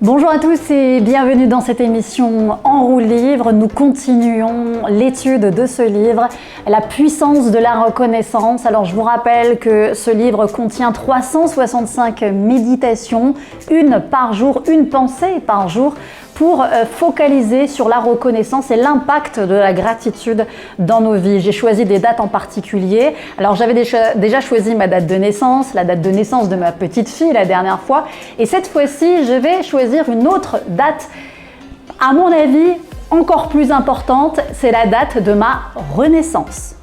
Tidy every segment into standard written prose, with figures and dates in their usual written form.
Bonjour à tous et bienvenue dans cette émission En roue livre. Nous continuons l'étude de ce livre, La puissance de la reconnaissance. Alors je vous rappelle que ce livre contient 365 méditations, une par jour, une pensée par jour, pour focaliser sur la reconnaissance et l'impact de la gratitude dans nos vies. J'ai choisi des dates en particulier. Alors j'avais déjà choisi ma date de naissance, la date de naissance de ma petite fille la dernière fois. Et cette fois-ci, je vais choisir une autre date, à mon avis, encore plus importante. C'est la date de ma renaissance.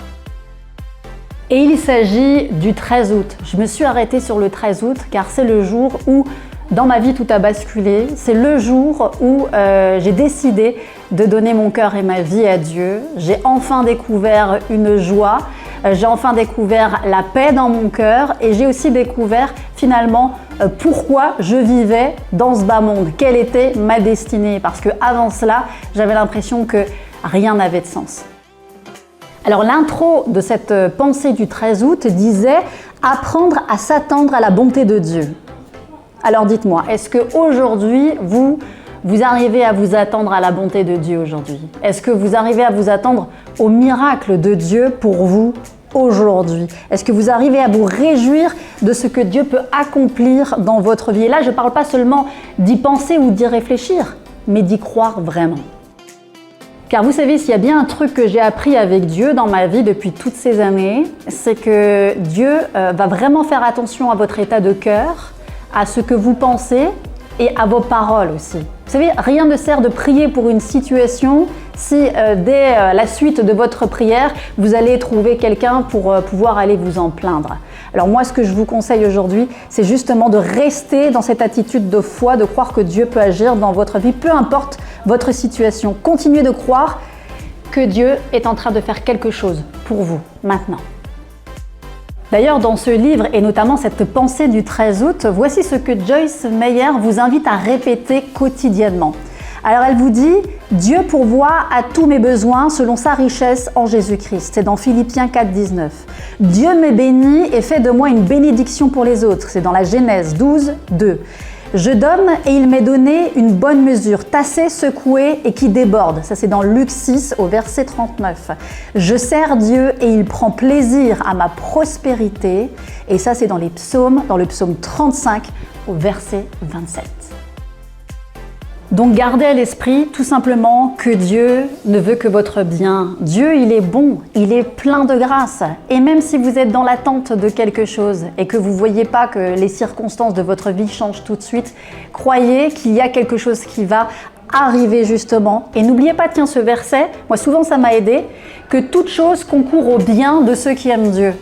Et il s'agit du 13 août. Je me suis arrêtée sur le 13 août car c'est le jour où dans ma vie, tout a basculé. C'est le jour où j'ai décidé de donner mon cœur et ma vie à Dieu. J'ai enfin découvert une joie, j'ai enfin découvert la paix dans mon cœur et j'ai aussi découvert finalement pourquoi je vivais dans ce bas monde, quelle était ma destinée. Parce qu'avant cela, j'avais l'impression que rien n'avait de sens. Alors l'intro de cette pensée du 13 août disait « Apprendre à s'attendre à la bonté de Dieu ». Alors dites-moi, est-ce qu'aujourd'hui, vous arrivez à vous attendre à la bonté de Dieu aujourd'hui? Est-ce que vous arrivez à vous attendre au miracle de Dieu pour vous aujourd'hui? Est-ce que vous arrivez à vous réjouir de ce que Dieu peut accomplir dans votre vie? Et là, je ne parle pas seulement d'y penser ou d'y réfléchir, mais d'y croire vraiment. Car vous savez, s'il y a bien un truc que j'ai appris avec Dieu dans ma vie depuis toutes ces années, c'est que Dieu va vraiment faire attention à votre état de cœur, à ce que vous pensez et à vos paroles aussi. Vous savez, rien ne sert de prier pour une situation si dès la suite de votre prière, vous allez trouver quelqu'un pour pouvoir aller vous en plaindre. Alors moi, ce que je vous conseille aujourd'hui, c'est justement de rester dans cette attitude de foi, de croire que Dieu peut agir dans votre vie, peu importe votre situation. Continuez de croire que Dieu est en train de faire quelque chose pour vous maintenant. D'ailleurs, dans ce livre, et notamment cette pensée du 13 août, voici ce que Joyce Meyer vous invite à répéter quotidiennement. Alors elle vous dit « Dieu pourvoit à tous mes besoins selon sa richesse en Jésus-Christ ». C'est dans Philippiens 4, 19. « Dieu me bénit et fait de moi une bénédiction pour les autres ». C'est dans la Genèse 12, 2. Je donne et il m'est donné une bonne mesure, tassée, secouée et qui déborde. Ça c'est dans Luc 6 au verset 39. Je sers Dieu et il prend plaisir à ma prospérité. Et ça c'est dans les psaumes, dans le psaume 35 au verset 27. Donc gardez à l'esprit tout simplement que Dieu ne veut que votre bien. Dieu, il est bon, il est plein de grâce. Et même si vous êtes dans l'attente de quelque chose et que vous ne voyez pas que les circonstances de votre vie changent tout de suite, croyez qu'il y a quelque chose qui va arriver justement. Et n'oubliez pas, tiens, ce verset, moi souvent ça m'a aidé, que toute chose concourt au bien de ceux qui aiment Dieu.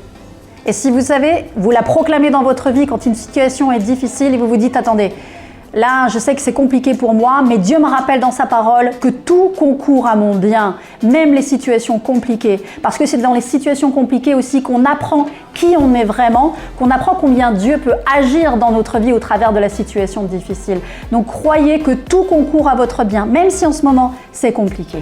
Et si vous savez, vous la proclamez dans votre vie quand une situation est difficile et vous vous dites, attendez, là, je sais que c'est compliqué pour moi, mais Dieu me rappelle dans sa parole que tout concourt à mon bien, même les situations compliquées. Parce que c'est dans les situations compliquées aussi qu'on apprend qui on est vraiment, qu'on apprend combien Dieu peut agir dans notre vie au travers de la situation difficile. Donc croyez que tout concourt à votre bien, même si en ce moment c'est compliqué.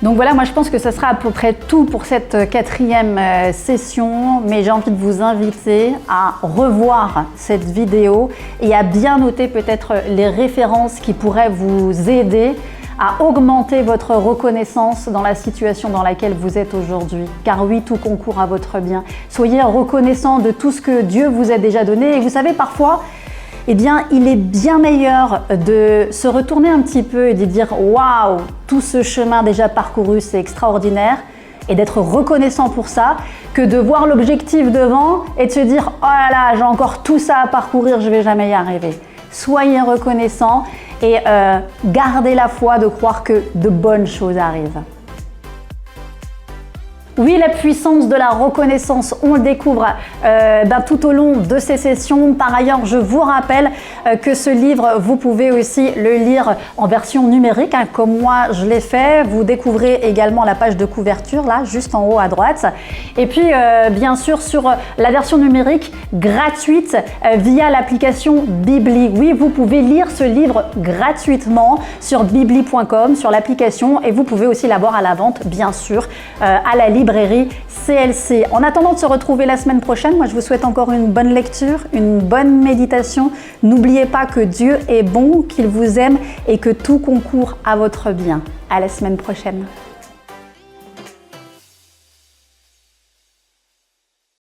Donc voilà, moi je pense que ce sera à peu près tout pour cette quatrième session, mais j'ai envie de vous inviter à revoir cette vidéo et à bien noter peut-être les références qui pourraient vous aider à augmenter votre reconnaissance dans la situation dans laquelle vous êtes aujourd'hui. Car oui, tout concourt à votre bien. Soyez reconnaissant de tout ce que Dieu vous a déjà donné. Et vous savez, parfois, eh bien, il est bien meilleur de se retourner un petit peu et de dire « Waouh, tout ce chemin déjà parcouru, c'est extraordinaire » et d'être reconnaissant pour ça, que de voir l'objectif devant et de se dire « Oh là là, j'ai encore tout ça à parcourir, je ne vais jamais y arriver ». Soyez reconnaissant et gardez la foi de croire que de bonnes choses arrivent. Oui, la puissance de la reconnaissance, on le découvre tout au long de ces sessions. Par ailleurs, je vous rappelle que ce livre, vous pouvez aussi le lire en version numérique, hein, comme moi je l'ai fait. Vous découvrez également la page de couverture, là, juste en haut à droite. Et puis, bien sûr, sur la version numérique gratuite via l'application Bibli. Oui, vous pouvez lire ce livre gratuitement sur bibli.com, sur l'application. Et vous pouvez aussi l'avoir à la vente, bien sûr, à la libre librairie CLC. En attendant de se retrouver la semaine prochaine, moi je vous souhaite encore une bonne lecture, une bonne méditation. N'oubliez pas que Dieu est bon, qu'il vous aime et que tout concourt à votre bien. À la semaine prochaine.